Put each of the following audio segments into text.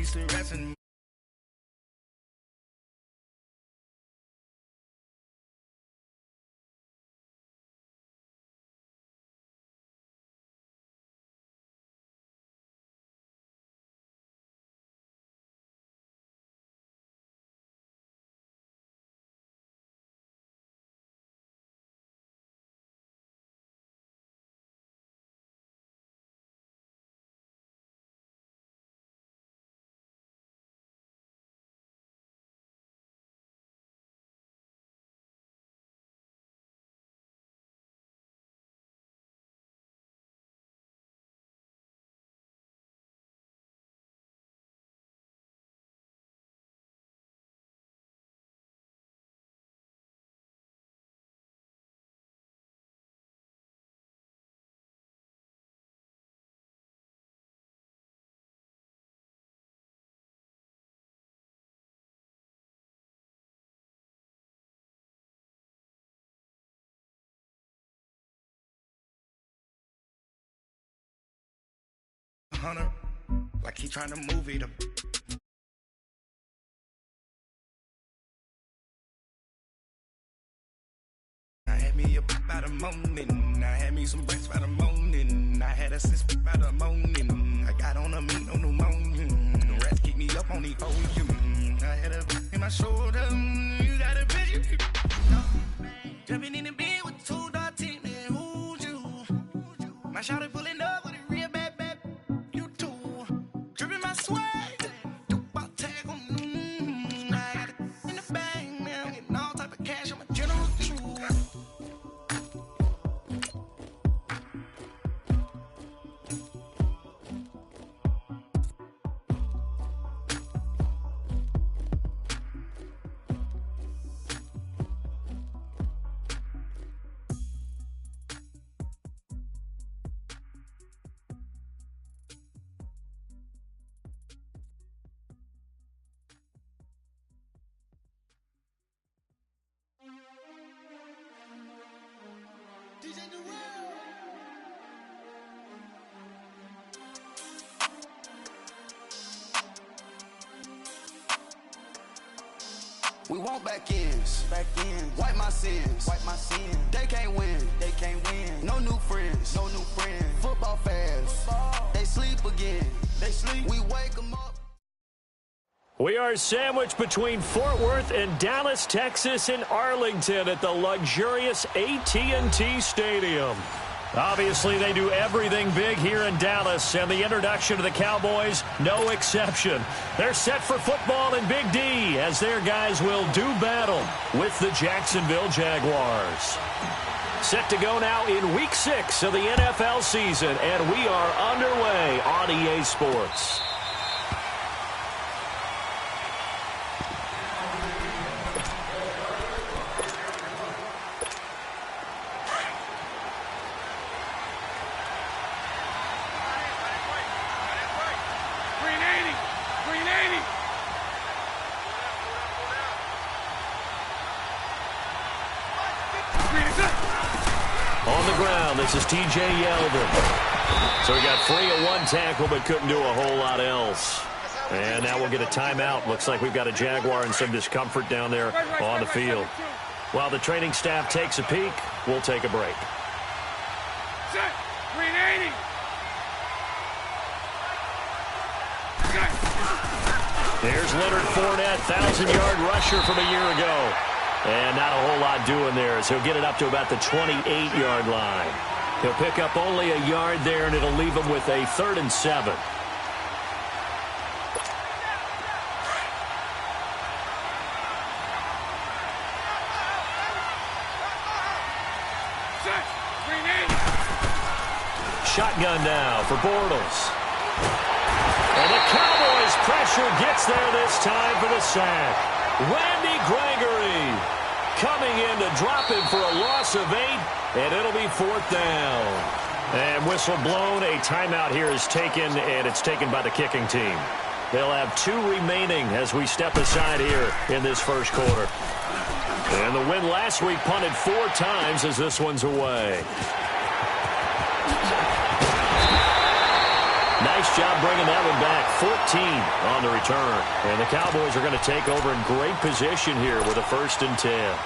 police harassing me. Hunter, like he trying to move it up. I had me a pop by the morning. I had me some breaks by the morning. I had a six by the morning. I got on a meat, no pneumonia. The rats keep me up on the podium. I had a in my shoulder. You got a bitch. Jumping in the bed with two dark teeth. Who's you? My shawty pulling up with a real bad. Dripping my swag, about tag on. I got it in the bag now, getting all type of cash. I'm a general true. We want back ends, wipe my sins, They can't win, No new friends, Football fans, they sleep again, We wake them up. We are sandwiched between Fort Worth and Dallas, Texas, and Arlington at the luxurious AT&T Stadium. Obviously, they do everything big here in Dallas, and the introduction of the Cowboys, no exception. They're set for football in Big D, as their guys will do battle with the Jacksonville Jaguars. Set to go now in Week 6 of the NFL season, and we are underway on EA Sports. On the ground, this is T.J. Yeldon. So he got free of one tackle, but couldn't do a whole lot else. And now we'll get a timeout. Looks like we've got a Jaguar in some discomfort down there on the field. While the training staff takes a peek, we'll take a break. Set. 380. There's Leonard Fournette, 1,000-yard rusher from a year ago. And not a whole lot doing there, as he'll get it up to about the 28-yard line. He'll pick up only a yard there, and it'll leave him with a 3rd and 7. Shotgun now for Bortles. And the Cowboys' pressure gets there this time for the sack. Randy Gregory coming in to drop him for a loss of 8, and it'll be 4th down. And whistle blown, a timeout here is taken, and it's taken by the kicking team. They'll have 2 remaining as we step aside here in this first quarter. And the win last week punted 4 times as this one's away. Nice Nice job bringing that one back. 14 on the return. And the Cowboys are going to take over in great position here with a 1st and 10.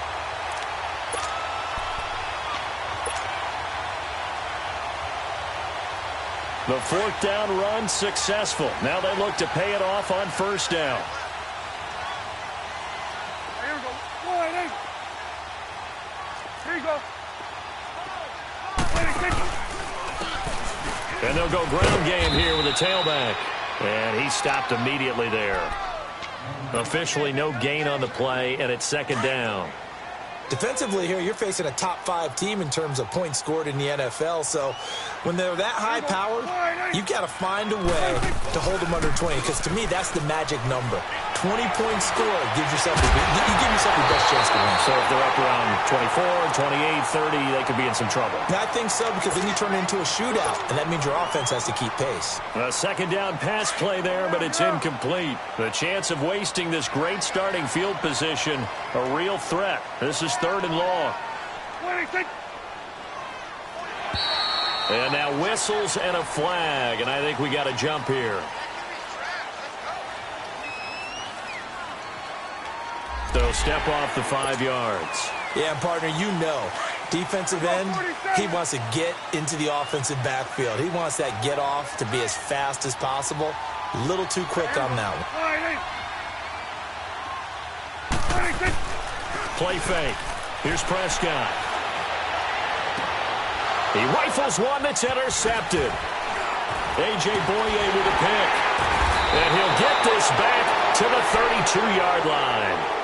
The 4th down run successful. Now they look to pay it off on 1st down. Here we go. Here you go. And they'll go ground game here with a tailback. And he stopped immediately there. Officially no gain on the play, and it's 2nd down. Defensively here, you're facing a top 5 team in terms of points scored in the NFL. So when they're that high-powered, you've got to find a way to hold them under 20. Because to me, that's the magic number. 20 points scored gives yourself you give yourself your best chance to win. So if they're up around 24, 28, 30, they could be in some trouble. I think so, because then you turn it into a shootout, and that means your offense has to keep pace. A 2nd down pass play there, but it's incomplete. The chance of wasting this great starting field position, a real threat. This is 3rd and long. And now whistles and a flag, and I think we got a jump here. So step off the 5 yards. Yeah, partner, you know, defensive end, he wants to get into the offensive backfield. He wants that get off to be as fast as possible. A little too quick on that one. Play fake. Here's Prescott. He rifles one that's intercepted. A.J. Boye with a pick. And he'll get this back to the 32-yard line.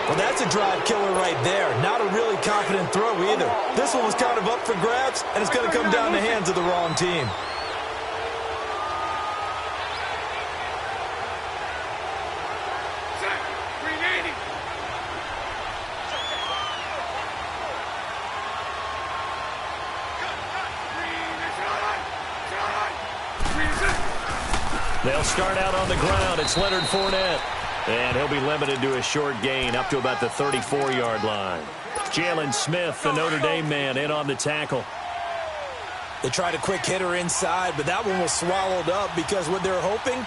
Well, that's a drive killer right there. Not a really confident throw either. This one was kind of up for grabs, and it's going to come down the hands of the wrong team. They'll start out on the ground. It's Leonard Fournette. And he'll be limited to a short gain up to about the 34-yard line. Jalen Smith, the Notre Dame man, in on the tackle. They tried a quick hitter inside, but that one was swallowed up because what they're hoping,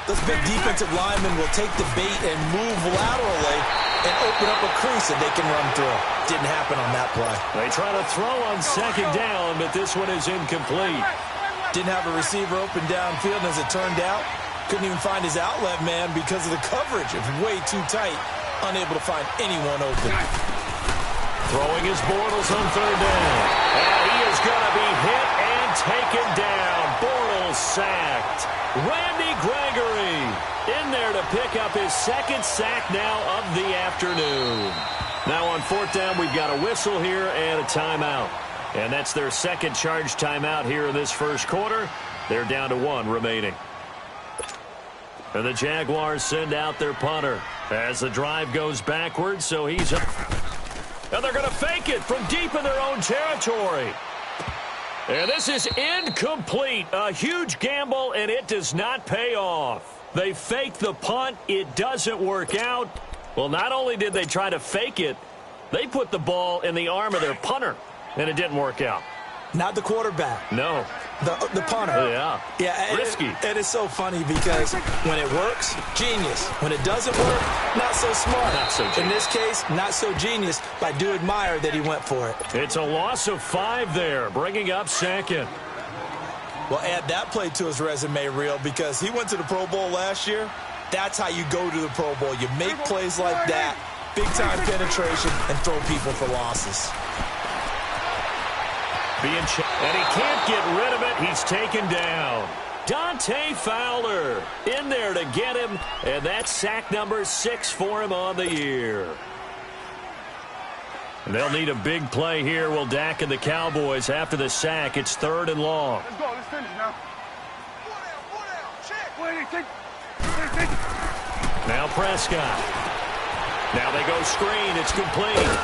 those big defensive linemen will take the bait and move laterally and open up a crease that they can run through. Didn't happen on that play. They try to throw on 2nd down, but this one is incomplete. Didn't have a receiver open downfield, and as it turned out, couldn't even find his outlet man because of the coverage. It was way too tight, unable to find anyone open. Throwing his Bortles on 3rd down. And he is going to be hit and taken down. Bortles sacked. Randy Gregory in there to pick up his 2nd sack now of the afternoon. Now on 4th down, we've got a whistle here and a timeout. And that's their 2nd charge timeout here in this 1st quarter. They're down to 1 remaining. And the Jaguars send out their punter as the drive goes backwards, so he's up. And they're going to fake it from deep in their own territory. And this is incomplete. A huge gamble, and it does not pay off. They fake the punt. It doesn't work out. Well, not only did they try to fake it, they put the ball in the arm of their punter, and it didn't work out. Not the quarterback. No. The punter. Oh, yeah. Yeah. Risky. It is so funny because when it works, genius. When it doesn't work, not so smart. Not so genius. In this case, not so genius, but I do admire that he went for it. It's a loss of 5 there, bringing up 2nd. Well, add that play to his resume reel because he went to the Pro Bowl last year. That's how you go to the Pro Bowl. You make plays like that, big-time penetration, and throw people for losses. And he can't get rid of it. He's taken down. Dante Fowler in there to get him, and that's sack number 6 for him on the year. And they'll need a big play here. Will Dak and the Cowboys after the sack. It's 3rd and long. Let's go. Let's finish now. 4 down. Check. Now Prescott. Now they go screen. It's complete.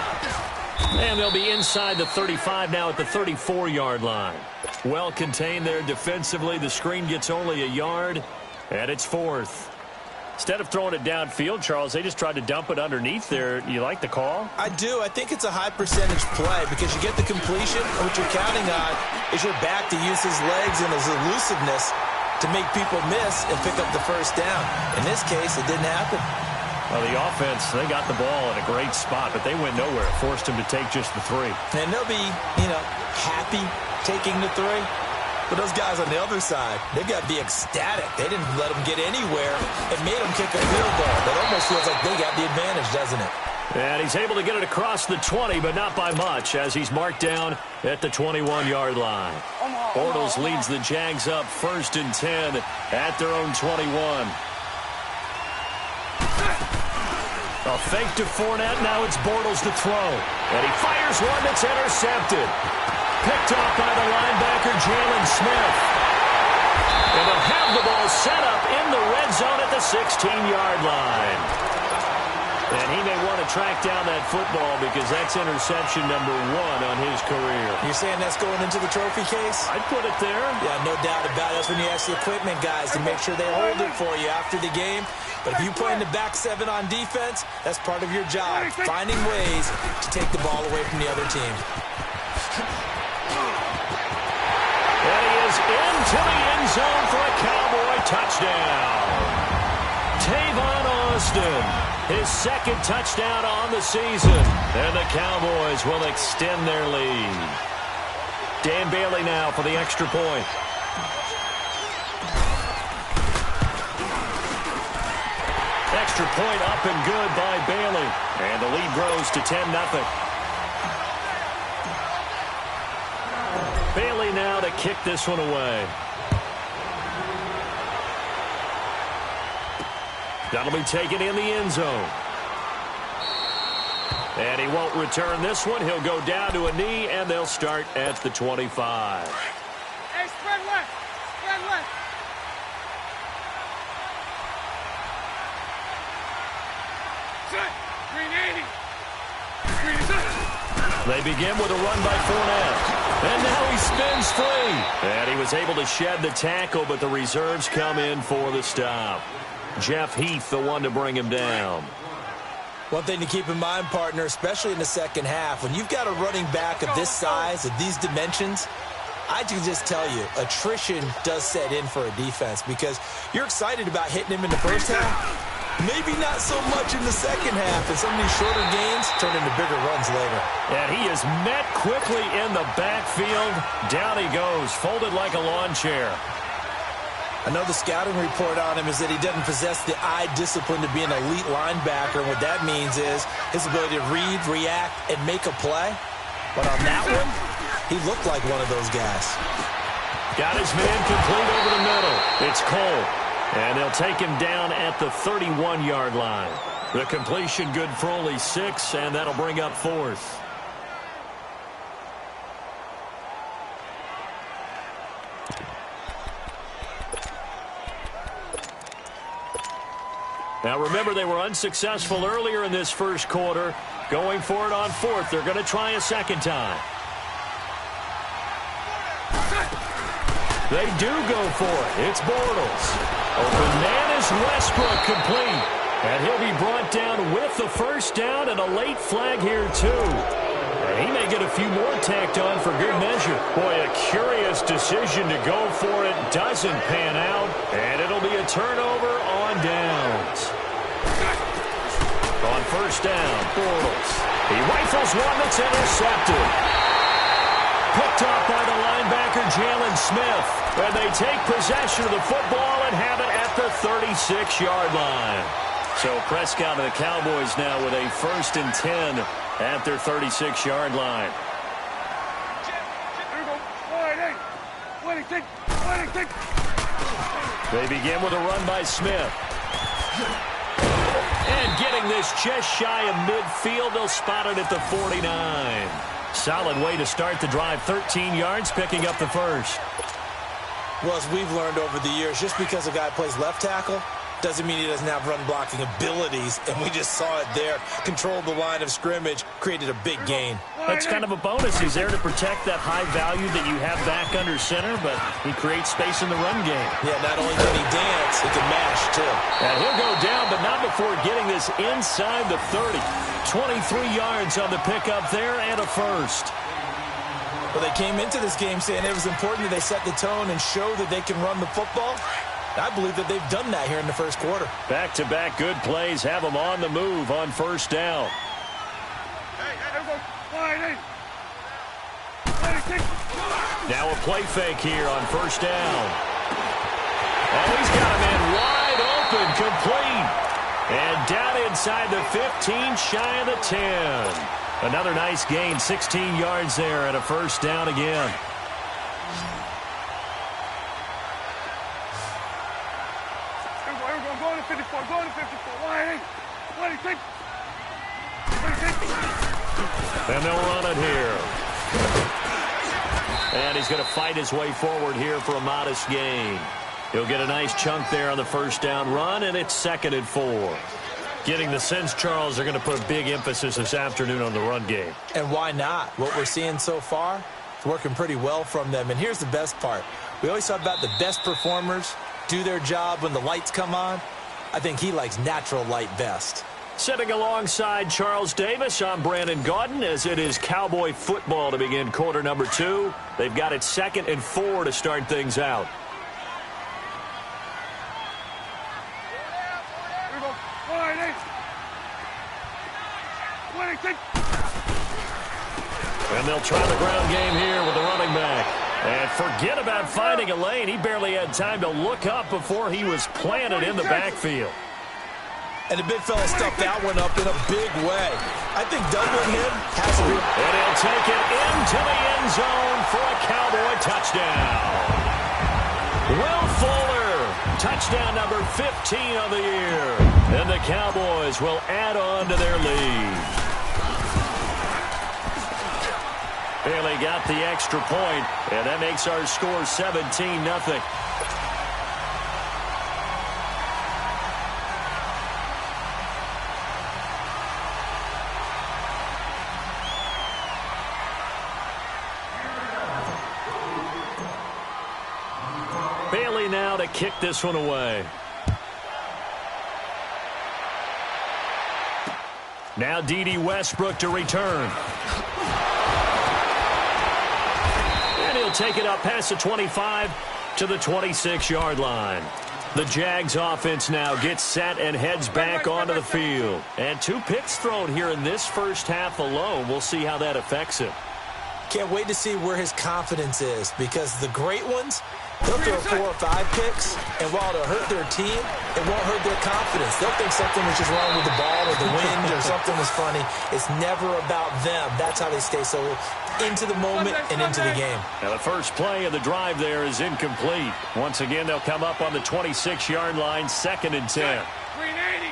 And they'll be inside the 35 now at the 34-yard line. Well contained there defensively. The screen gets only a yard, and it's 4th. Instead of throwing it downfield, Charles, they just tried to dump it underneath there. You like the call? I do. I think it's a high percentage play because you get the completion, and what you're counting on is your back to use his legs and his elusiveness to make people miss and pick up the first down. In this case, it didn't happen. Well, the offense, they got the ball in a great spot, but they went nowhere. Forced him to take just the 3. And they'll be, happy taking the 3. But those guys on the other side, they've got to be ecstatic. They didn't let them get anywhere and made them kick a field goal. It almost feels like they got the advantage, doesn't it? And he's able to get it across the 20, but not by much, as he's marked down at the 21-yard line. Bortles leads the Jags up 1st and 10 at their own 21. A fake to Fournette. Now it's Bortles to throw. And he fires one that's intercepted. Picked off by the linebacker, Jalen Smith. And they'll have the ball set up in the red zone at the 16-yard line. And he may want to track down that football because that's interception number 1 on his career. You're saying that's going into the trophy case? I'd put it there. Yeah, no doubt about it. That's when you ask the equipment guys to make sure they hold it for you after the game. But if you play in the back 7 on defense, that's part of your job, finding ways to take the ball away from the other team. And he is into the end zone for a Cowboy touchdown. Tavon Austin, his 2nd touchdown on the season. And the Cowboys will extend their lead. Dan Bailey now for the extra point. Extra point up and good by Bailey. And the lead grows to 10-0. Bailey now to kick this one away. That'll be taken in the end zone. And he won't return this one. He'll go down to a knee, and they'll start at the 25. Hey, spread left. Spread left. Set. Green 80. Green set. They begin with a run by Fournette. And now he spins free. And he was able to shed the tackle, but the reserves come in for the stop. Jeff Heath, the one to bring him down. One thing to keep in mind, partner, especially in the second half, when you've got a running back of this size, of these dimensions, I can just tell you, attrition does set in for a defense because you're excited about hitting him in the first half. Maybe not so much in the second half, and some of these shorter gains turn into bigger runs later. And he is met quickly in the backfield. Down he goes, folded like a lawn chair. I know the scouting report on him is that he doesn't possess the eye discipline to be an elite linebacker. And what that means is his ability to read, react, and make a play. But on that one, he looked like one of those guys. Got his man complete over the middle. It's Cole. And they'll take him down at the 31-yard line. The completion good for only 6, and that'll bring up 4th. Now, remember, they were unsuccessful earlier in this first quarter. Going for it on 4th. They're going to try a second time. They do go for it. It's Bortles. Open man is Westbrook complete. And he'll be brought down with the first down and a late flag here, too. And he may get a few more tacked on for good measure. Boy, a curious decision to go for it. Doesn't pan out. And it'll be a turnover on downs. On first down, Bortles. He rifles one that's intercepted. Picked off by the linebacker, Jalen Smith. And they take possession of the football and have it at the 36-yard line. So Prescott and the Cowboys now with a 1st and 10 at their 36-yard line. They begin with a run by Smith. And getting this just shy of midfield, they'll spot it at the 49. Solid way to start the drive. 13 yards, picking up the first. Well, as we've learned over the years, just because a guy plays left tackle doesn't mean he doesn't have run-blocking abilities, and we just saw it there. Controlled the line of scrimmage, created a big gain. That's kind of a bonus. He's there to protect that high value that you have back under center, but he creates space in the run game. Yeah, not only can he dance, he can mash, too. And he'll go down, but not before getting this inside the 30. 23 yards on the pickup there and a first. Well, they came into this game saying it was important that they set the tone and show that they can run the football. I believe that they've done that here in the first quarter. Back-to-back good plays have them on the move on first down. Now a play fake here on first down. Oh, he's got a man wide open, complete. And down inside the 15, shy of the 10. Another nice gain, 16 yards there, and a first down again. Go to 54, go to 54. And they'll run it here. And he's going to fight his way forward here for a modest gain. He'll get a nice chunk there on the first down run, and it's 2nd and 4. Getting the sense, Charles, they're going to put a big emphasis this afternoon on the run game. And why not? What we're seeing so far, it's working pretty well from them. And here's the best part. We always talk about the best performers do their job when the lights come on. I think he likes natural light best. Sitting alongside Charles Davis, I'm Brandon Gaudin, as it is Cowboy football to begin quarter number 2. They've got it 2nd and 4 to start things out. And they'll try the ground game here with the running back. And forget about finding a lane. He barely had time to look up before he was planted in the backfield. And the big fella stuffed that one up in a big way. I think doubling him has to be. And he'll take it into the end zone for a Cowboy touchdown. Will Fuller, touchdown number 15 of the year. And the Cowboys will add on to their lead. Bailey got the extra point, and that makes our score 17-0. Bailey now to kick this one away. Now D.D. Westbrook to return. And he'll take it up past the 25 to the 26-yard line. The Jags offense now gets set and heads back onto the field. And 2 picks thrown here in this first half alone. We'll see how that affects him. Can't wait to see where his confidence is, because the great ones, they'll throw 4 or 5 picks, and while it'll hurt their team, it won't hurt their confidence. They'll think something was just wrong with the ball or the wind or something was funny. It's never about them. That's how they stay so into the moment and into the game. Now the first play of the drive there is incomplete. Once again, they'll come up on the 26-yard line, 2nd and 10. Green 80.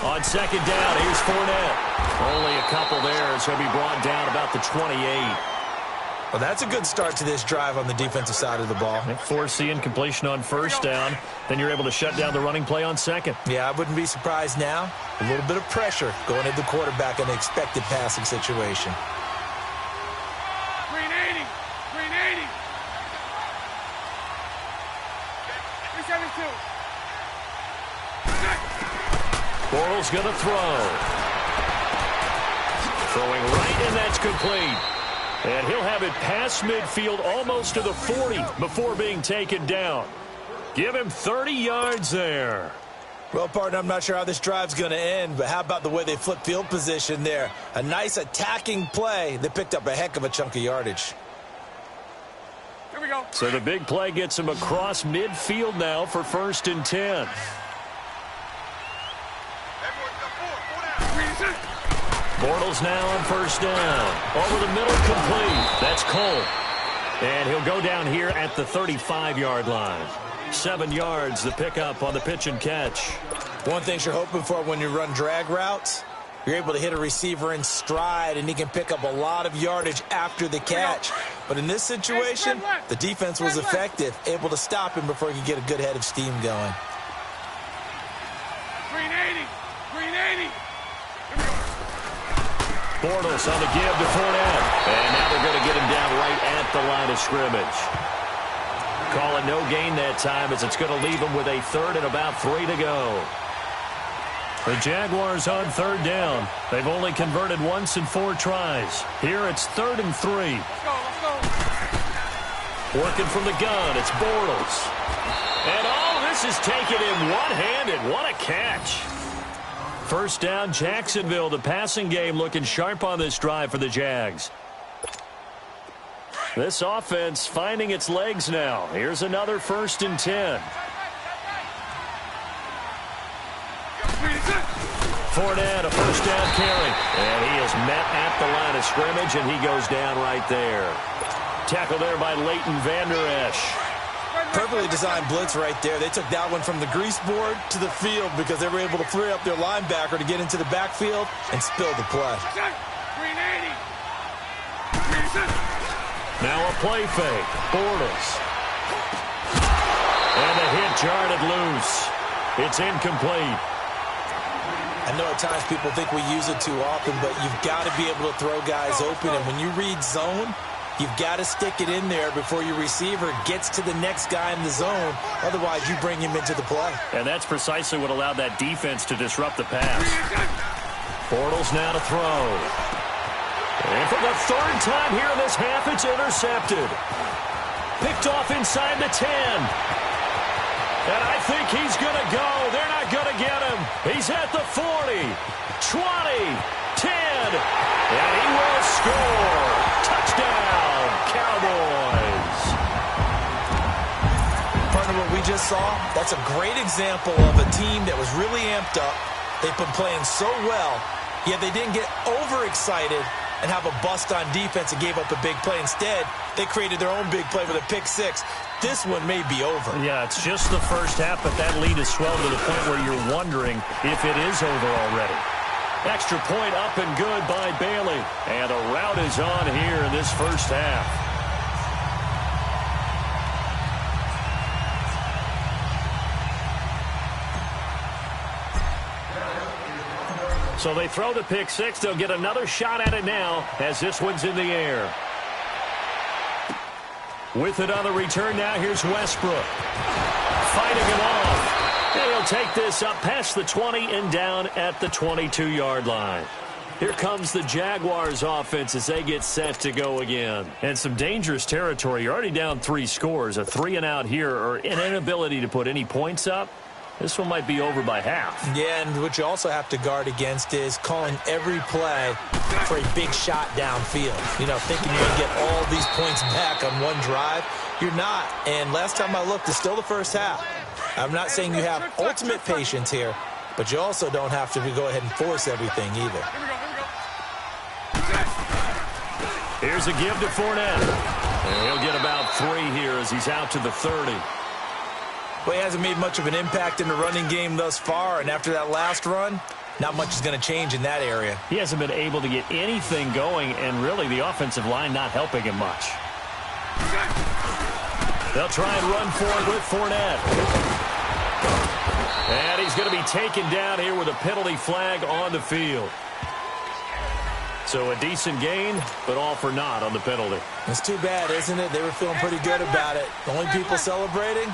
On 2nd down, here's Fournette. Only a couple there, so he'll be brought down about the 28. Well, that's a good start to this drive on the defensive side of the ball. Force the incompletion on first down. Then you're able to shut down the running play on 2nd. Yeah, I wouldn't be surprised now. A little bit of pressure going at the quarterback in an expected passing situation. Green 80. Green 80. 372. Bortles going to throw. Throwing right, and that's complete. And he'll have it past midfield almost to the 40 before being taken down. Give him 30 yards there. Well, partner, I'm not sure how this drive's going to end, but how about the way they flip field position there? A nice attacking play. They picked up a heck of a chunk of yardage. Here we go. So the big play gets him across midfield now for 1st and 10. Bortles now on first down. Over the middle, complete. That's Cole. And he'll go down here at the 35-yard line. 7 yards, the pickup on the pitch and catch. One thing you're hoping for when you run drag routes, you're able to hit a receiver in stride, and he can pick up a lot of yardage after the catch. But in this situation, the defense was effective, able to stop him before he could get a good head of steam going. Green 80. Green 80. Bortles on the give to Fournette. And now they're going to get him down right at the line of scrimmage. Calling no gain that time as it's going to leave him with a third and about 3 to go. The Jaguars on third down. They've only converted once in 4 tries. Here it's 3rd and 3. Let's go. Working from the gun, it's Bortles. And this is taken in one-handed. What a catch. First down, Jacksonville. The passing game looking sharp on this drive for the Jags. This offense finding its legs now. Here's another 1st and 10. Fournette, a first down carry. And he is met at the line of scrimmage, and he goes down right there. Tackle there by Leighton Vander Esch. Perfectly designed blitz right there. They took that one from the grease board to the field because they were able to free up their linebacker to get into the backfield and spill the play. Now a play fake. Bortles. And the hit jarred it loose. It's incomplete. I know at times people think we use it too often, but you've got to be able to throw guys open. And when you read zone, you've got to stick it in there before your receiver gets to the next guy in the zone. Otherwise, you bring him into the play. And that's precisely what allowed that defense to disrupt the pass. Bortles now to throw. And for the 3rd time here in this half, it's intercepted. Picked off inside the 10. And I think he's going to go. They're not going to get him. He's at the 40, 20, 10. And he will score. Touchdown, Cowboys. Partner, what we just saw, that's a great example of a team that was really amped up. They've been playing so well, yet they didn't get overexcited and have a bust on defense and gave up a big play. Instead, they created their own big play with a pick 6. This one may be over. Yeah, it's just the first half, but that lead has swelled to the point where you're wondering if it is over already. Extra point up and good by Bailey. And the route is on here in this first half. So they throw the pick 6. They'll get another shot at it now as this one's in the air. With it on the return now, here's Westbrook. Fighting him off. And he'll take this up past the 20 and down at the 22-yard line. Here comes the Jaguars offense as they get set to go again. And some dangerous territory. You're already down 3 scores. A 3-and-out here or an inability to put any points up. This one might be over by half. Yeah, and what you also have to guard against is calling every play for a big shot downfield. You know, thinking you're going to get all these points back on one drive. You're not. And last time I looked, it's still the first half. I'm not saying you have ultimate patience here, but you also don't have to go ahead and force everything either. Here's a give to Fournette. And he'll get about 3 here as he's out to the 30. Well, he hasn't made much of an impact in the running game thus far, and after that last run, not much is going to change in that area. He hasn't been able to get anything going, and really the offensive line not helping him much. They'll try and run for it with Fournette. And he's going to be taken down here with a penalty flag on the field. So a decent gain, but all for naught on the penalty. It's too bad, isn't it? They were feeling pretty good about it. The only people celebrating,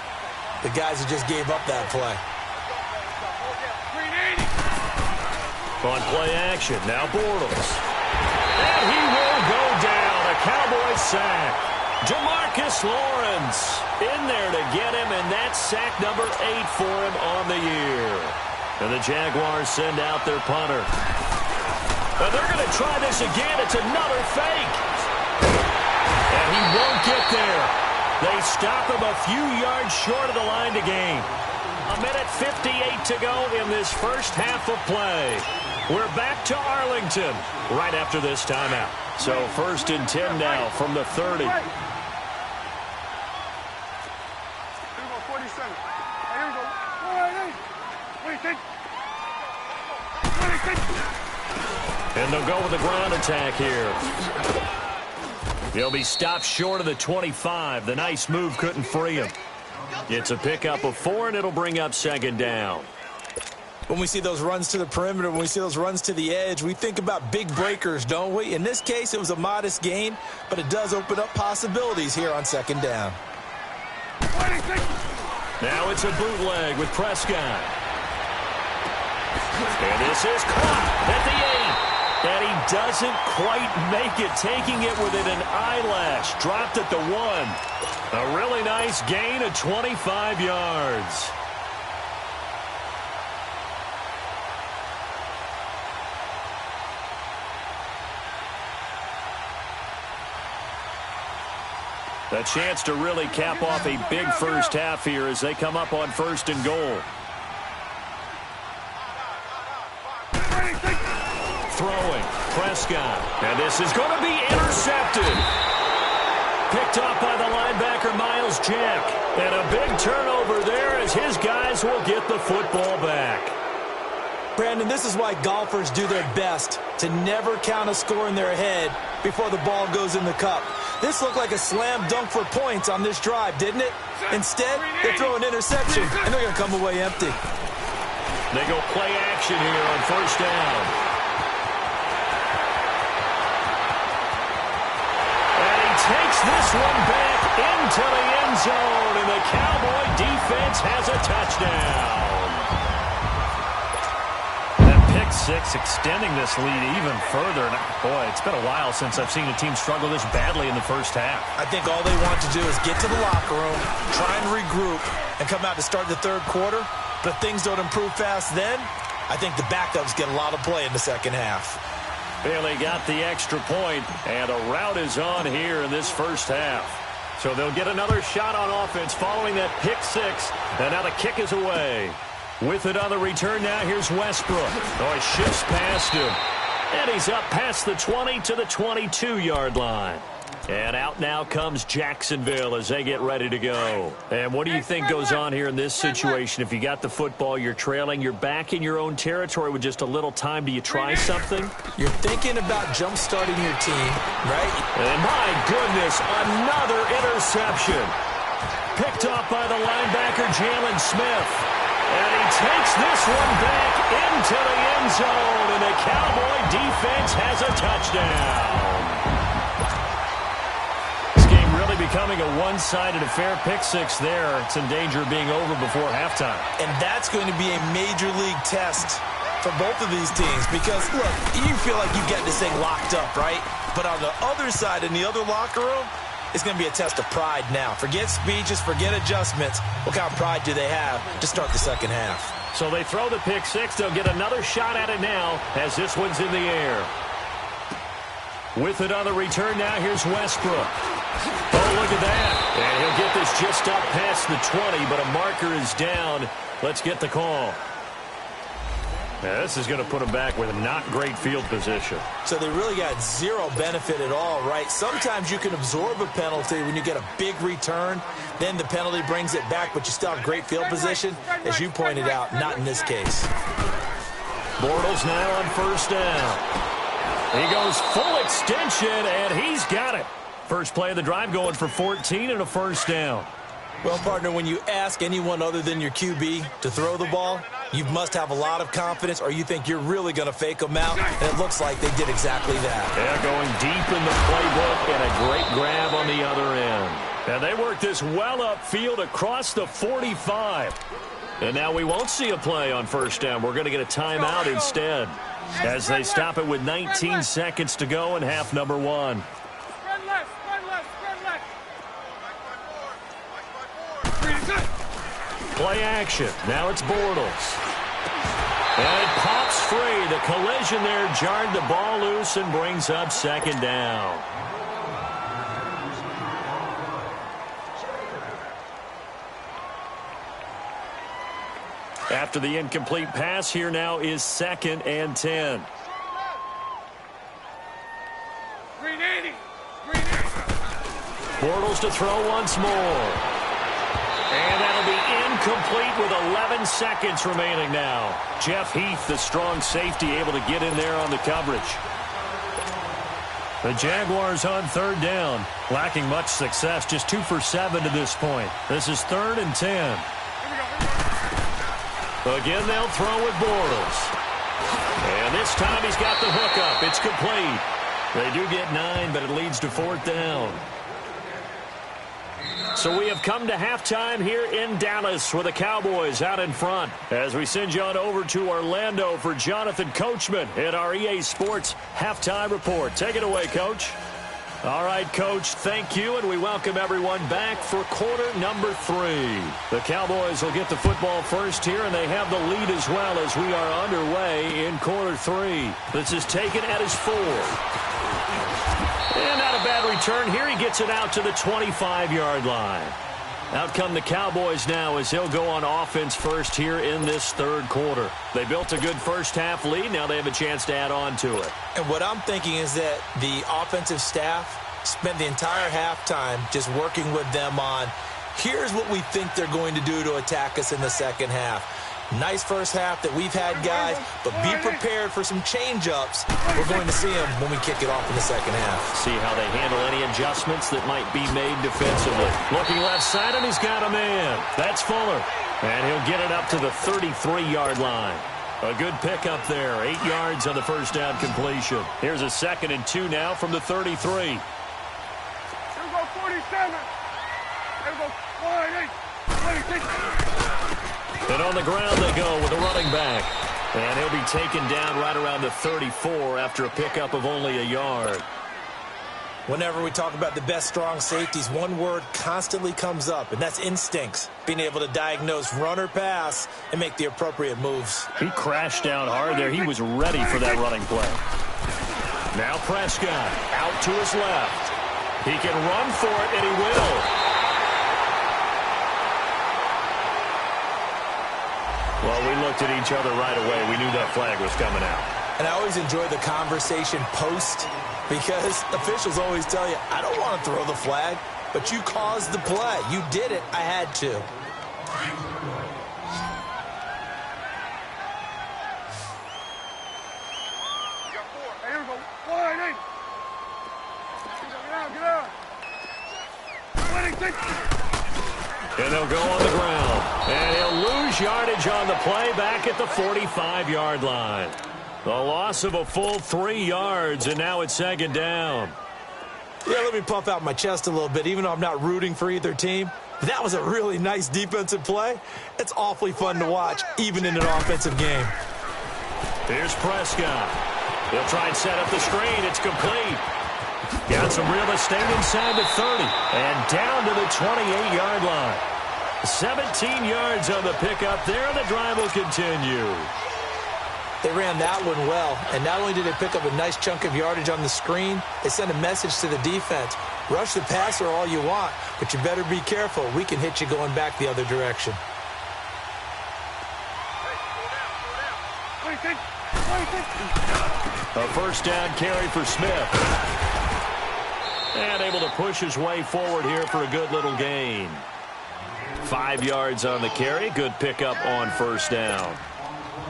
the guys who just gave up that play. On play action, now Bortles. And he will go down. A Cowboys sack. Jamarcus Lawrence in there to get him, and that's sack number 8 for him on the year. And the Jaguars send out their punter. And they're going to try this again. It's another fake. And he won't get there. They stop him a few yards short of the line to gain. 1:58 to go in this first half of play. We're back to Arlington right after this timeout. So 1st and 10 now from the 30. Here we go, 47. Here we go. 26. And they'll go with the ground attack here. He'll be stopped short of the 25. The nice move couldn't free him. It's a pickup of 4, and it'll bring up 2nd down. When we see those runs to the perimeter, when we see those runs to the edge, we think about big breakers, don't we? In this case, it was a modest gain, but it does open up possibilities here on second down. Now it's a bootleg with Prescott. And this is caught at the 8. And he doesn't quite make it, taking it within an eyelash. Dropped at the 1. A really nice gain of 25 yards. A chance to really cap off a big first half here as they come up on 1st and goal. Throwing, Prescott. And this is going to be intercepted. Picked off by the linebacker, Miles Jack. And a big turnover there as his guys will get the football back. Brandon, this is why golfers do their best to never count a score in their head before the ball goes in the cup. This looked like a slam dunk for points on this drive, didn't it? Instead, they throw an interception, and they're going to come away empty. They go play action here on 1st down. And he takes this one back into the end zone, and the Cowboy defense has a touchdown. Pick 6 extending this lead even further. And boy, it's been a while since I've seen a team struggle this badly in the first half. I think all they want to do is get to the locker room, try and regroup, and come out to start the third quarter. But if things don't improve fast then, I think the backups get a lot of play in the second half. Bailey got the extra point, and a rout is on here in this first half. So they'll get another shot on offense following that pick 6, and now the kick is away. With it on the return now, here's Westbrook. Oh, he shifts past him. And he's up past the 20 to the 22-yard line. And out now comes Jacksonville as they get ready to go. And what do you think goes on here in this situation? If you got the football, you're trailing, you're back in your own territory with just a little time. Do you try something? You're thinking about jump-starting your team, right? And my goodness, another interception. Picked off by the linebacker, Jalen Smith. And he takes this one back into the end zone, and the Cowboy defense has a touchdown. This game really becoming a one-sided affair. Pick 6 there. It's in danger of being over before halftime. And that's going to be a major league test for both of these teams because, look, you feel like you've got this thing locked up, right? But on the other side, in the other locker room, it's going to be a test of pride now. Forget speeches, forget adjustments. What kind of pride do they have to start the second half? So they throw the pick 6. They'll get another shot at it now as this one's in the air. With it on the return now, here's Westbrook. Oh, look at that. And he'll get this just up past the 20, but a marker is down. Let's get the call. Now, this is going to put them back with a not great field position. So they really got zero benefit at all, right? Sometimes you can absorb a penalty when you get a big return. Then the penalty brings it back, but you still have great field position. As you pointed out, not in this case. Bortles now on 1st down. He goes full extension, and he's got it. First play of the drive going for 14 and a 1st down. Well, partner, when you ask anyone other than your QB to throw the ball, you must have a lot of confidence or you think you're really going to fake them out, and it looks like they did exactly that. Yeah, going deep in the playbook and a great grab on the other end. And they work this well upfield across the 45. And now we won't see a play on 1st down. We're going to get a timeout instead as they stop it with 19 seconds to go in half number 1. Play action. Now it's Bortles. And it pops free. The collision there jarred the ball loose and brings up 2nd down. After the incomplete pass, here now is 2nd and 10. Bortles to throw once more. And that'll be incomplete with 11 seconds remaining now. Jeff Heath, the strong safety, able to get in there on the coverage. The Jaguars on 3rd down, lacking much success, just 2 for 7 to this point. This is 3rd and 10. Again, they'll throw with Bortles. And this time he's got the hook up. It's complete. They do get 9, but it leads to 4th down. So we have come to halftime here in Dallas with the Cowboys out in front. As we send you on over to Orlando for Jonathan Coachman in our EA Sports Halftime Report. Take it away, Coach. All right, Coach, thank you, and we welcome everyone back for quarter number 3. The Cowboys will get the football first here, and they have the lead as well as we are underway in quarter 3. This is taken at his 4. And not a bad return here. He gets it out to the 25-yard line. Out come the Cowboys now as he'll go on offense first here in this 3rd quarter. They built a good first-half lead. Now they have a chance to add on to it. And what I'm thinking is that the offensive staff spent the entire halftime just working with them on, here's what we think they're going to do to attack us in the second half. Nice first half that we've had, guys, but be prepared for some change-ups. We're going to see them when we kick it off in the second half. See how they handle any adjustments that might be made defensively. Looking left side, and he's got a man. That's Fuller. And he'll get it up to the 33-yard line. A good pickup there. 8 yards on the first down completion. Here's a 2nd and 2 now from the 33. Here we go, 47. Here we go, 48. 26. And on the ground they go with a running back. And he'll be taken down right around the 34 after a pickup of only a yard. Whenever we talk about the best strong safeties, one word constantly comes up, and that's instincts. Being able to diagnose run or pass and make the appropriate moves. He crashed down hard there. He was ready for that running play. Now Prescott out to his left. He can run for it, and he will. Well, we looked at each other right away. We knew that flag was coming out. And I always enjoy the conversation post because officials always tell you, I don't want to throw the flag, but you caused the play. You did it. I had to. You got 4. Hey, here we go. 48. Get out. 26. And they'll go on the ground. And he'll lose yardage on the play back at the 45-yard line. The loss of a full 3 yards, and now it's 2nd down. Yeah, let me puff out my chest a little bit, even though I'm not rooting for either team. That was a really nice defensive play. It's awfully fun to watch, even in an offensive game. Here's Prescott. He'll try and set up the screen. It's complete. Got some real estate inside the 30 and down to the 28-yard line. 17 yards on the pickup there, and the drive will continue. They ran that one well, and not only did they pick up a nice chunk of yardage on the screen, they sent a message to the defense. Rush the passer all you want, but you better be careful. We can hit you going back the other direction. A first down carry for Smith. And able to push his way forward here for a good little gain. 5 yards on the carry. Good pickup on first down.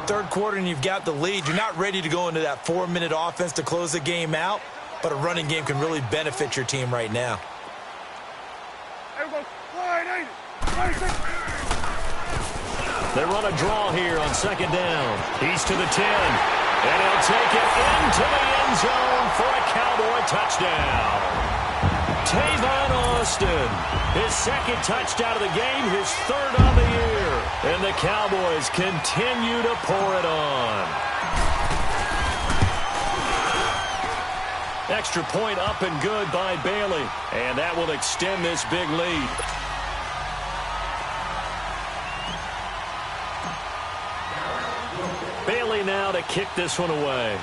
3rd quarter and you've got the lead. You're not ready to go into that 4-minute offense to close the game out, but a running game can really benefit your team right now. They run a draw here on 2nd down. He's to the 10. And he'll take it into the end zone for a Cowboy touchdown. Tavon Austin, his 2nd touchdown of the game, his 3rd on the year. And the Cowboys continue to pour it on. Extra point up and good by Bailey. And that will extend this big lead. Bailey now to kick this one away.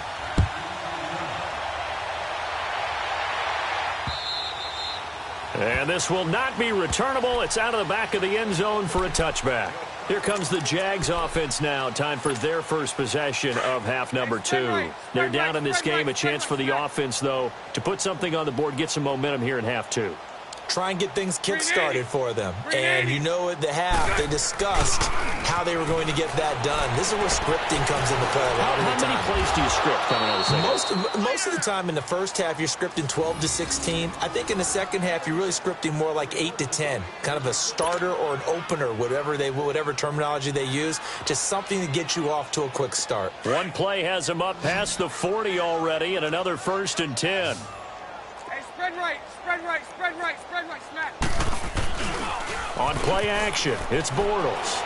And this will not be returnable. It's out of the back of the end zone for a touchback. Here comes the Jags offense now. Time for their first possession of half number 2. They're down in this game. A chance for the offense, though, to put something on the board, get some momentum here in half 2. try and get things kick-started for them. And you know at the half, they discussed how they were going to get that done. This is where scripting comes into play a lot of the time. How many plays do you script coming out of the second? Most of the time in the first half, you're scripting 12 to 16. I think in the second half, you're really scripting more like 8 to 10. Kind of a starter or an opener, whatever terminology they use. Just something to get you off to a quick start. One play has him up past the 40 already, and another 1st and 10. Hey, spread right, smack. On play action, it's Bortles.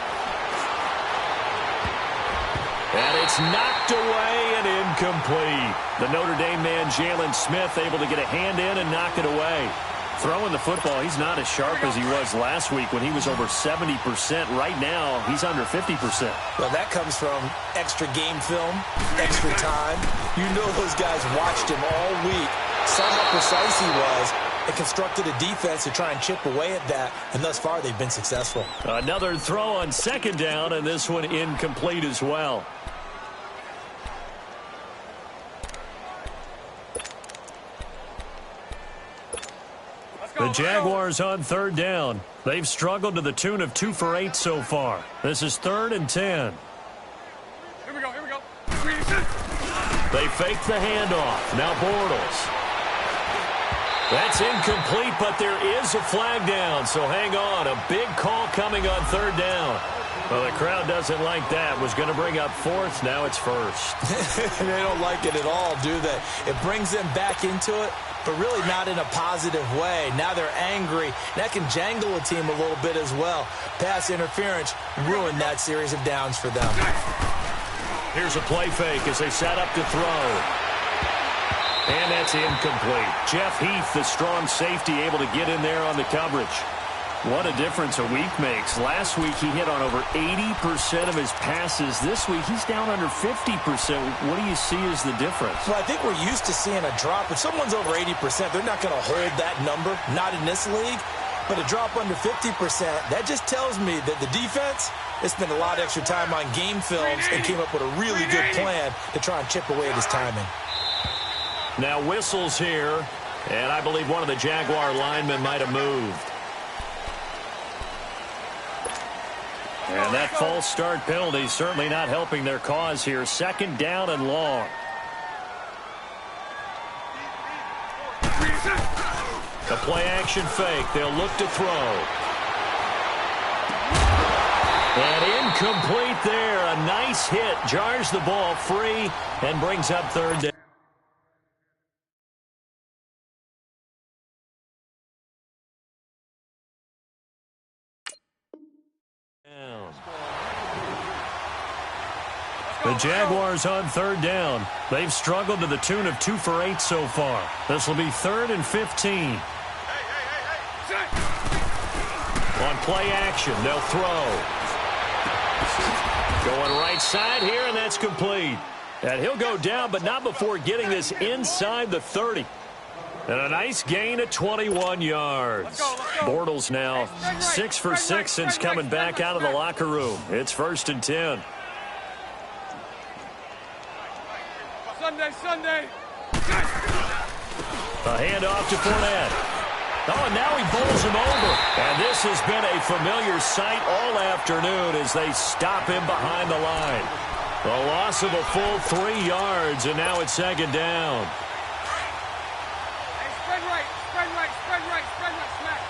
And it's knocked away and incomplete. The Notre Dame man, Jalen Smith, able to get a hand in and knock it away. Throwing the football, he's not as sharp as he was last week when he was over 70%. Right now, he's under 50%. Well, that comes from extra game film, extra time. You know those guys watched him all week, saw how precise he was, and constructed a defense to try and chip away at that, and thus far they've been successful. Another throw on 2nd down, and this one incomplete as well. The Jaguars on 3rd down. They've struggled to the tune of 2 for 8 so far. This is 3rd and 10. Here we go. They fake the handoff. Now Bortles. That's incomplete, but there is a flag down, so hang on. A big call coming on 3rd down. Well, the crowd doesn't like that. Was going to bring up 4th. Now it's 1st. They don't like it at all, do they? It brings them back into it, but really not in a positive way. Now they're angry. That can jangle a team a little bit as well. Pass interference ruined that series of downs for them. Here's a play fake as they set up to throw. And that's incomplete. Jeff Heath, the strong safety, able to get in there on the coverage. What a difference a week makes. Last week he hit on over 80% of his passes. This week he's down under 50%. What do you see as the difference? Well, I think we're used to seeing a drop. If someone's over 80%, they're not going to hold that number. Not in this league. But a drop under 50%, that just tells me that the defense has spent a lot of extra time on game films and came up with a really good plan to try and chip away at his timing. Now whistles here, and I believe one of the Jaguar linemen might have moved. And that false start penalty certainly not helping their cause here. 2nd down and long. The play action fake. They'll look to throw. And incomplete there. A nice hit. Jars the ball free and brings up 3rd down. The Jaguars on 3rd down. They've struggled to the tune of 2 for 8 so far. This will be 3rd and 15. On play action, they'll throw. Going right side here, and that's complete. And he'll go down, but not before getting this inside the 30. And a nice gain of 21 yards. Let's go. Bortles now 6 for 6 since coming back out of the locker room. It's 1st and 10. Sunday. A handoff to Fournette. Oh, and now he bowls him over. And this has been a familiar sight all afternoon as they stop him behind the line. A loss of a full 3 yards, and now it's 2nd down. Hey, spread right, smack.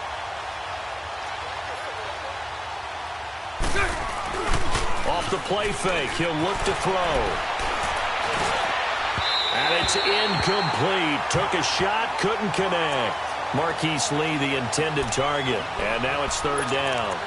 Off the play fake, he'll look to throw. And it's incomplete. Took a shot, couldn't connect. Marquise Lee, the intended target. And now it's 3rd down.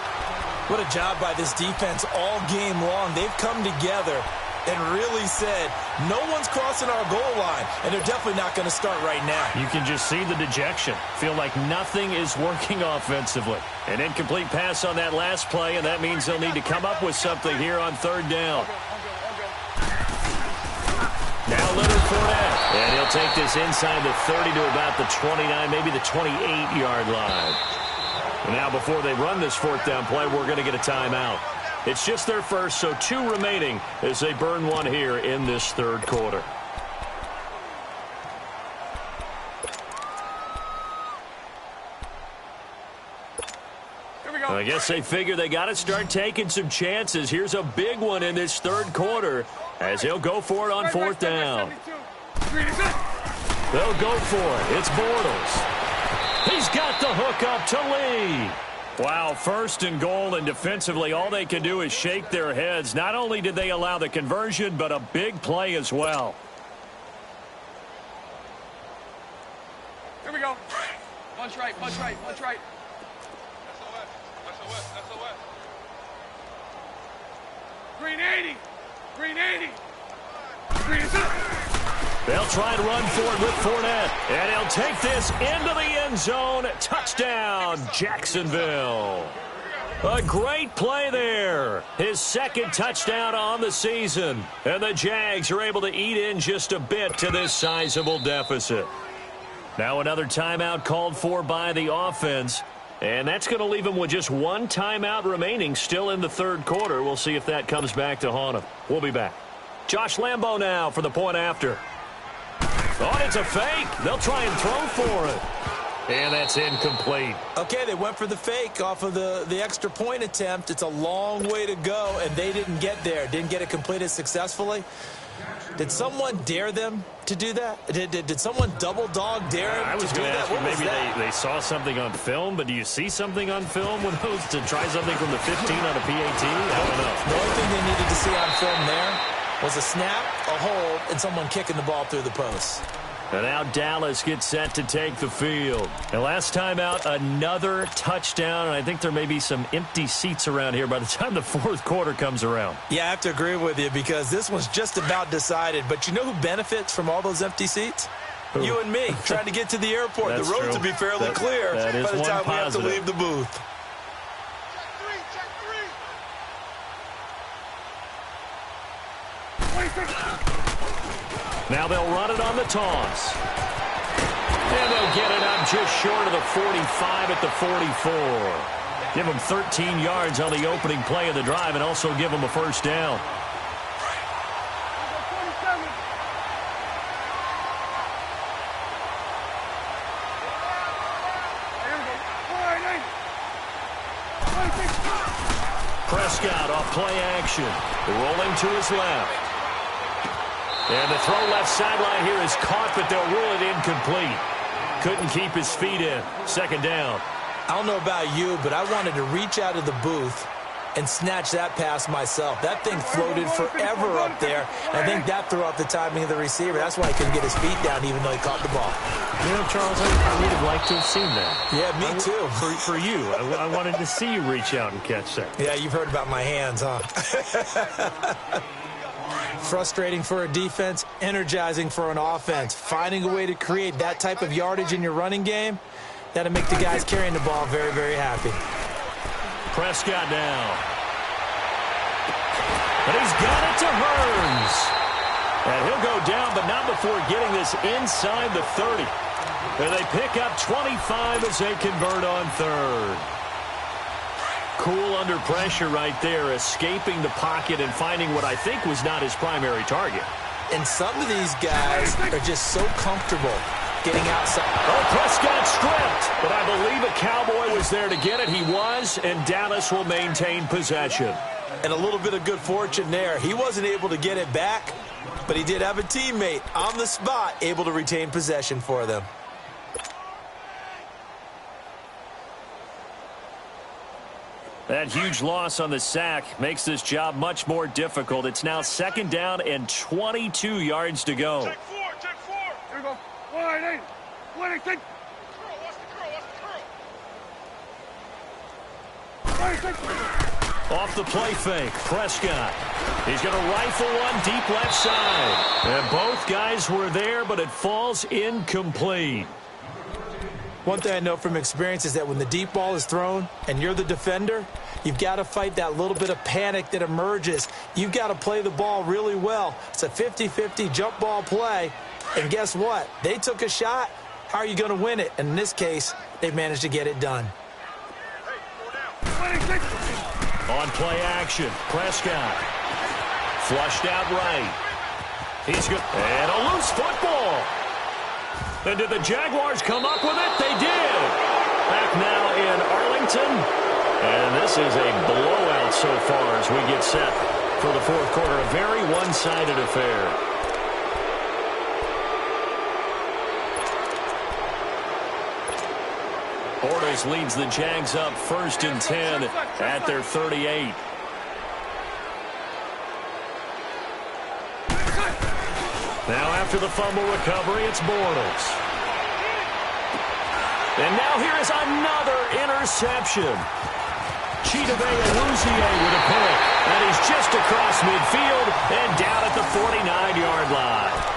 What a job by this defense all game long. They've come together and really said, no one's crossing our goal line, and they're definitely not going to start right now. You can just see the dejection. Feel like nothing is working offensively. An incomplete pass on that last play, and that means they'll need to come up with something here on 3rd down. Now Leonard Fournette, and he'll take this inside the 30 to about the 29, maybe the 28-yard line. And now before they run this 4th down play, we're going to get a timeout. It's just their first, so 2 remaining as they burn one here in this 3rd quarter. I guess they figure they got to start taking some chances. Here's a big one in this third quarter as he'll go for it on fourth down. They'll go for it. It's Bortles. He's got the hook up to Lee. Wow, first and goal, and defensively all they can do is shake their heads. Not only did they allow the conversion, but a big play as well. Here we go. Punch right, punch right, punch right. SOS. Green 80. Green 80. Green 80. They'll try and run for it with Fournette. And he'll take this into the end zone. Touchdown, Jacksonville. A great play there. His second touchdown on the season. And the Jags are able to eat in just a bit to this sizable deficit. Now another timeout called for by the offense. And that's going to leave them with just one timeout remaining still in the third quarter. We'll see if that comes back to haunt them. We'll be back. Josh Lambo now for the point after. Oh, it's a fake. They'll try and throw for it. And that's incomplete. Okay, they went for the fake off of the extra point attempt. It's a long way to go, and they didn't get there. Didn't get it completed successfully. Did someone dare them to do that? Did someone double dog dare them I was to do going to that? ask you, maybe they saw something on film, but do you see something on film with those to try something from the 15 on a PAT? I don't know. The only thing they needed to see on film there was a snap, a hold, and someone kicking the ball through the post. And now Dallas gets set to take the field. And last time out, another touchdown. And I think there may be some empty seats around here by the time the fourth quarter comes around. Yeah, I have to agree with you because this one's just about decided. But you know who benefits from all those empty seats? Who? You and me, trying to get to the airport. The roads will be fairly clear by the time we have to leave the booth. Now they'll run it on the toss. And they'll get it up just short of the 45 at the 44. Give them 13 yards on the opening play of the drive and also give them a first down. Prescott off play action. Rolling to his left. And the throw left sideline here is caught, but they'll rule it incomplete. Couldn't keep his feet in. Second down. I don't know about you, but I wanted to reach out of the booth and snatch that pass myself. That thing floated forever up there. I think that threw off the timing of the receiver. That's why he couldn't get his feet down even though he caught the ball. You know, Charles, I would have liked to have seen that. Yeah, me too. For you. I wanted to see you reach out and catch that. Yeah, you've heard about my hands, huh? Frustrating for a defense, energizing for an offense. Finding a way to create that type of yardage in your running game, that'll make the guys carrying the ball very, very happy. Prescott now. And he's got it to Hearns. And he'll go down, but not before getting this inside the 30. And they pick up 25 as they convert on third. Cool under pressure right there, escaping the pocket and finding what I think was not his primary target. And some of these guys are just so comfortable getting outside. Oh, Prescott stripped, but I believe a Cowboy was there to get it. He was, and Dallas will maintain possession. And a little bit of good fortune there. He wasn't able to get it back, but he did have a teammate on the spot able to retain possession for them. That huge loss on the sack makes this job much more difficult. It's now second down and 22 yards to go. Check four. Here we go. 1-8. 1-8. Off the play fake, Prescott. He's going to rifle one deep left side. And both guys were there, but it falls incomplete. One thing I know from experience is that when the deep ball is thrown and you're the defender, you've got to fight that little bit of panic that emerges. You've got to play the ball really well. It's a 50-50 jump ball play. And guess what? They took a shot. How are you going to win it? And in this case, they've managed to get it done. On play action, Prescott. Flushed out right. He's good. And a loose football. And did the Jaguars come up with it? They did. Back now in Arlington. And this is a blowout so far as we get set for the fourth quarter. A very one-sided affair. Bortles leads the Jags up 1st and 10 at their 38. Now after the fumble recovery, it's Bortles. And now here is another interception. Chidobe-Awuzie with a pick. And he's just across midfield and down at the 49-yard line.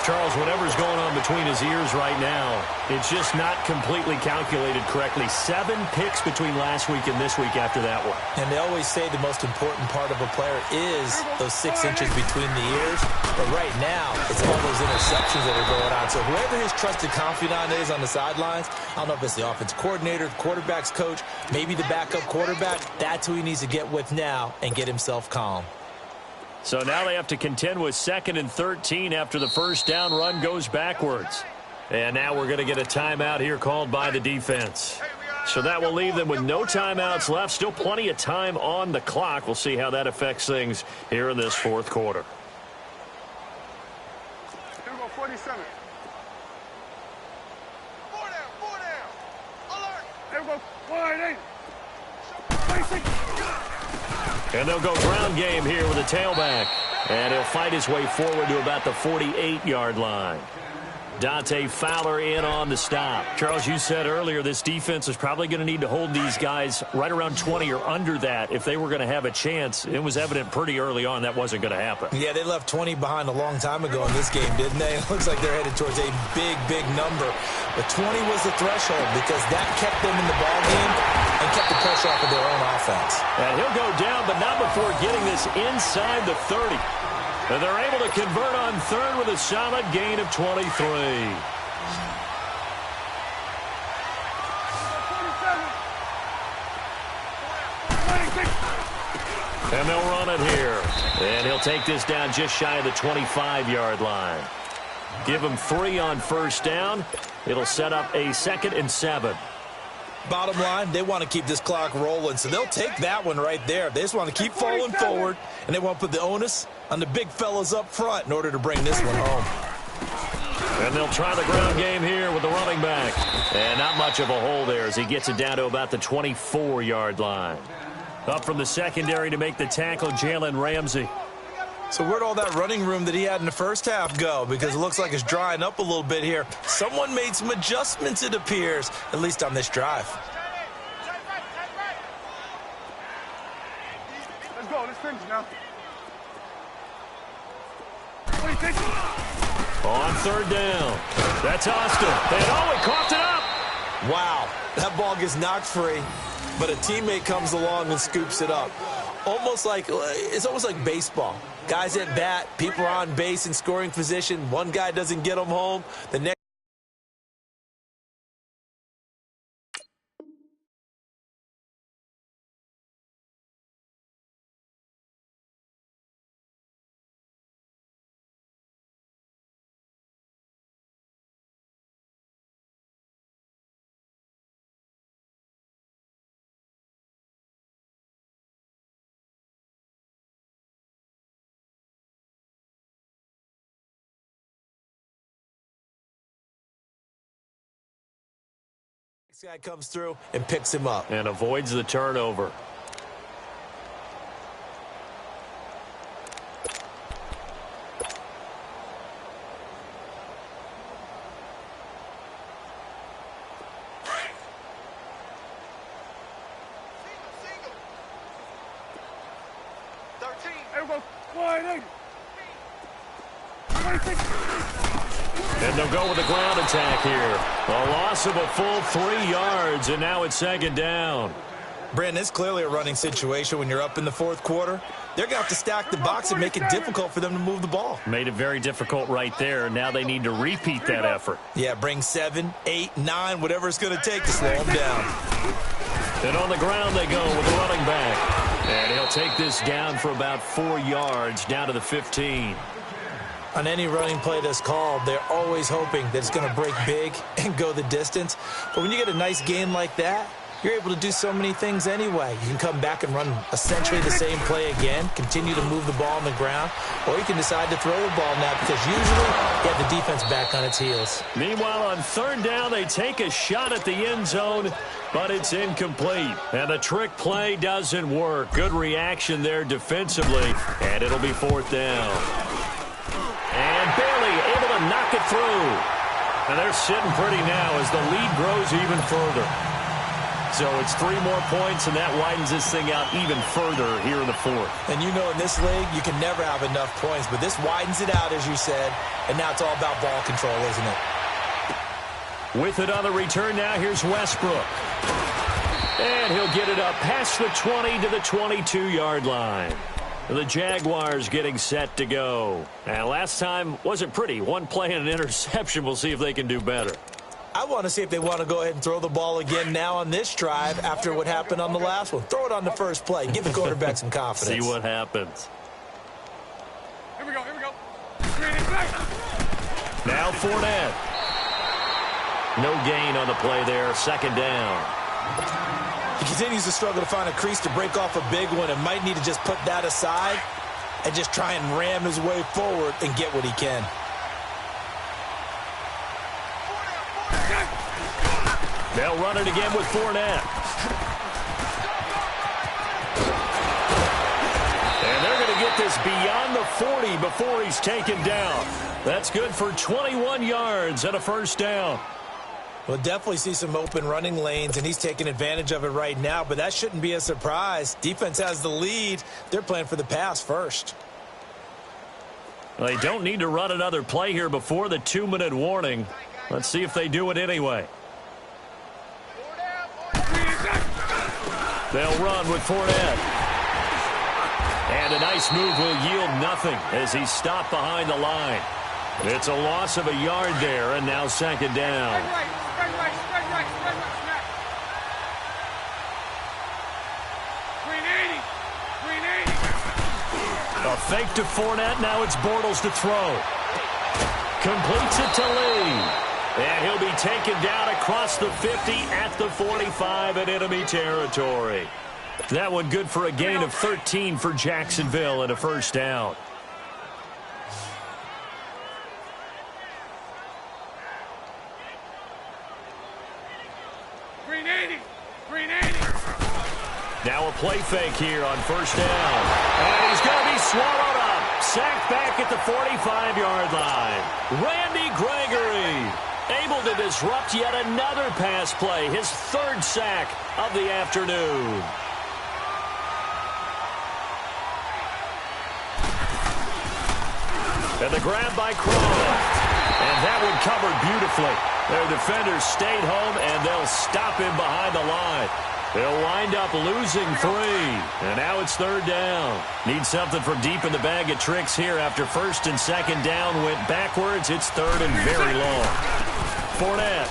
Charles, whatever's going on between his ears right now, it's just not completely calculated correctly. 7 picks between last week and this week after that one. And they always say the most important part of a player is those 6 inches between the ears. But right now, it's all those interceptions that are going on. So whoever his trusted confidant is on the sidelines, I don't know if it's the offense coordinator, the quarterback's coach, maybe the backup quarterback, that's who he needs to get with now and get himself calm. So now they have to contend with 2nd and 13 after the first down run goes backwards. And now we're going to get a timeout here called by the defense. So that will leave them with no timeouts left. Still plenty of time on the clock. We'll see how that affects things here in this fourth quarter. Here we go, 47. 4 down. Alert. Here we go, wide 8. 26. And they'll go ground game here with a tailback. And he'll fight his way forward to about the 48-yard line. Dante Fowler in on the stop. Charles, you said earlier this defense is probably going to need to hold these guys right around 20 or under that if they were going to have a chance. It was evident pretty early on that wasn't going to happen. Yeah, they left 20 behind a long time ago in this game, didn't they? It looks like they're headed towards a big, big number. But 20 was the threshold because that kept them in the ball game and kept the pressure off of their own offense. And he'll go down, but not before getting this inside the 30. And they're able to convert on 3rd with a solid gain of 23. And they'll run it here. And he'll take this down just shy of the 25-yard line. Give him 3 on first down. It'll set up a 2nd and 7. Bottom line, they want to keep this clock rolling, so they'll take that one right there. They just want to keep falling forward, and they want to put the onus on the big fellas up front in order to bring this one home. And they'll try the ground game here with the running back. And not much of a hole there as he gets it down to about the 24-yard line. Up from the secondary to make the tackle, Jalen Ramsey. So where'd all that running room that he had in the first half go? Because it looks like it's drying up a little bit here. Someone made some adjustments, it appears, at least on this drive. Let's go. Let's finish now. On 3rd down. That's Austin. And he coughed it up. Wow. That ball gets knocked free, but a teammate comes along and scoops it up. It's almost like baseball. Guys at bat, people are on base in scoring position. One guy doesn't get them home. The next. This guy comes through and picks him up. And avoids the turnover. And they'll go with the ground attack here. A loss of a full 3 yards, and now it's 2nd down. Brandon, it's clearly a running situation when you're up in the fourth quarter. They're going to have to stack the box and make it difficult for them to move the ball. Made it very difficult right there. Now they need to repeat that effort. Yeah, bring 7, 8, 9, whatever it's going to take to slow them down. And on the ground they go with the running back. And he'll take this down for about 4 yards, down to the 15. On any running play that's called, they're always hoping that it's going to break big and go the distance. But when you get a nice gain like that, you're able to do so many things anyway. You can come back and run essentially the same play again, continue to move the ball on the ground, or you can decide to throw the ball now because usually you have the defense back on its heels. Meanwhile, on third down, they take a shot at the end zone, but it's incomplete. And the trick play doesn't work. Good reaction there defensively, and it'll be fourth down. And Bailey able to knock it through. And they're sitting pretty now as the lead grows even further. So it's 3 more points, and that widens this thing out even further here in the fourth. And you know in this league, you can never have enough points, but this widens it out, as you said, and now it's all about ball control, isn't it? With it on the return now, here's Westbrook. And he'll get it up past the 20 to the 22-yard line. The Jaguars getting set to go. And last time wasn't pretty. One play and an interception. We'll see if they can do better. I want to see if they want to go ahead and throw the ball again now on this drive after what happened on the last one. Throw it on the first play. Give the quarterback some confidence. See what happens. Here we go, here we go. Now Fournette. No gain on the play there. Second down. He continues to struggle to find a crease to break off a big one and might need to just put that aside and just try and ram his way forward and get what he can. They'll run it again with Fournette. And they're going to get this beyond the 40 before he's taken down. That's good for 21 yards and a first down. We'll definitely see some open running lanes, and he's taking advantage of it right now, but that shouldn't be a surprise. Defense has the lead. They're playing for the pass first. Well, they don't need to run another play here before the 2-minute warning. Let's see if they do it anyway. They'll run with Fournette. And a nice move will yield nothing as he's stopped behind the line. It's a loss of a yard there, and now second down. Spread right, snap. Green 80. A fake to Fournette. Now it's Bortles to throw. Completes it to Lee. And he'll be taken down across the 50 at the 45 in enemy territory. That one good for a gain of 13 for Jacksonville and a first down. Green 80. Now a play fake here on first down. And he's going to be swallowed up. Sacked back at the 45-yard line. Randy Gregory able to disrupt yet another pass play. His third sack of the afternoon. And the grab by Croft. And that one covered beautifully. Their defenders stayed home, and they'll stop him behind the line. They'll wind up losing 3. And now it's third down. Need something from deep in the bag of tricks here after first and second down went backwards. It's third and very long. Fournette.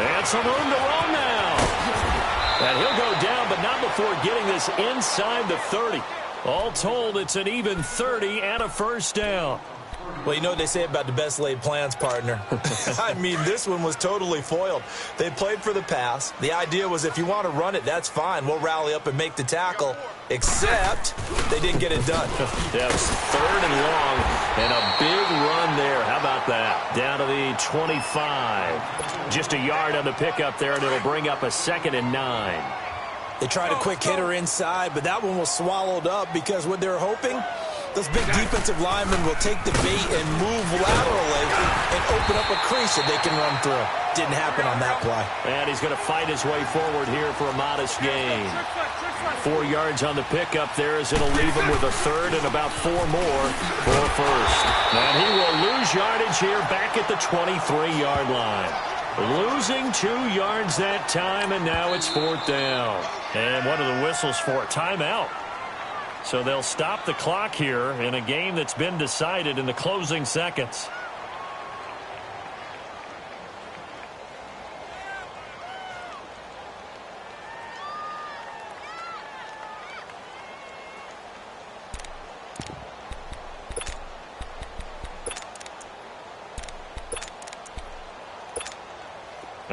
And some room to run now. And he'll go down, but not before getting this inside the 30. All told, it's an even 30 and a first down. Well, you know what they say about the best laid plans, partner. I mean, this one was totally foiled. They played for the pass. The idea was if you want to run it, that's fine. We'll rally up and make the tackle, except they didn't get it done. That was third and long, and a big run there. How about that? Down to the 25. Just a yard on the pickup there, and it'll bring up a 2nd and 9. They tried a quick hitter inside, but that one was swallowed up because what they're hoping, those big defensive linemen will take the bait and move laterally and open up a crease that they can run through. Didn't happen on that play. And he's going to fight his way forward here for a modest gain. 4 yards on the pickup there as it'll leave him with a third and about 4 more for a first. And he will lose yardage here back at the 23-yard line. Losing 2 yards that time, and now it's fourth down. And what are the whistles for? Timeout. So they'll stop the clock here in a game that's been decided in the closing seconds.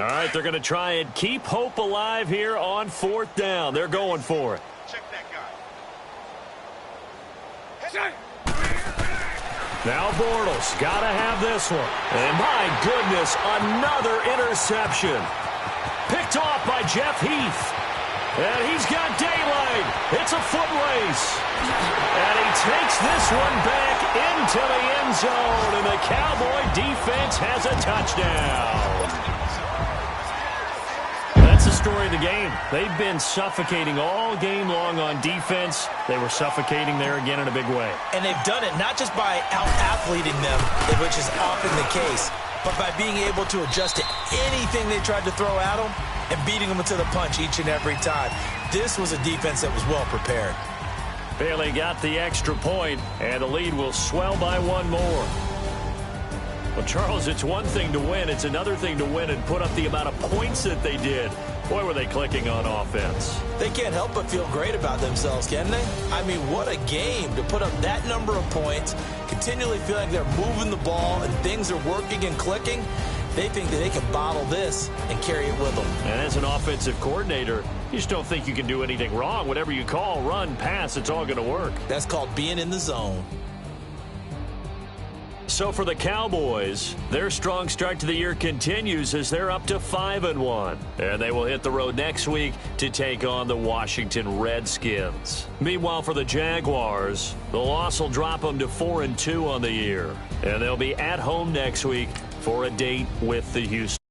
All right, they're going to try and keep hope alive here on 4th down. They're going for it. Check that guy. Now Bortles got to have this one. And my goodness, another interception. Picked off by Jeff Heath. And he's got daylight. It's a foot race. And he takes this one back into the end zone. And the Cowboy defense has a touchdown. That's the story of the game. They've been suffocating all game long on defense. They were suffocating there again in a big way. And they've done it not just by out-athleting them, which is often the case, but by being able to adjust to anything they tried to throw at them and beating them to the punch each and every time. This was a defense that was well prepared. Bailey got the extra point, and the lead will swell by one more. Well, Charles, it's one thing to win. It's another thing to win and put up the amount of points that they did. Boy, were they clicking on offense. They can't help but feel great about themselves, can they? I mean, what a game to put up that number of points, continually feel like they're moving the ball and things are working and clicking. They think that they can bottle this and carry it with them. And as an offensive coordinator, you just don't think you can do anything wrong. Whatever you call, run, pass, it's all going to work. That's called being in the zone. So for the Cowboys, their strong start to the year continues as they're up to 5-1. And they will hit the road next week to take on the Washington Redskins. Meanwhile, for the Jaguars, the loss will drop them to 4-2 on the year. And they'll be at home next week for a date with the Houston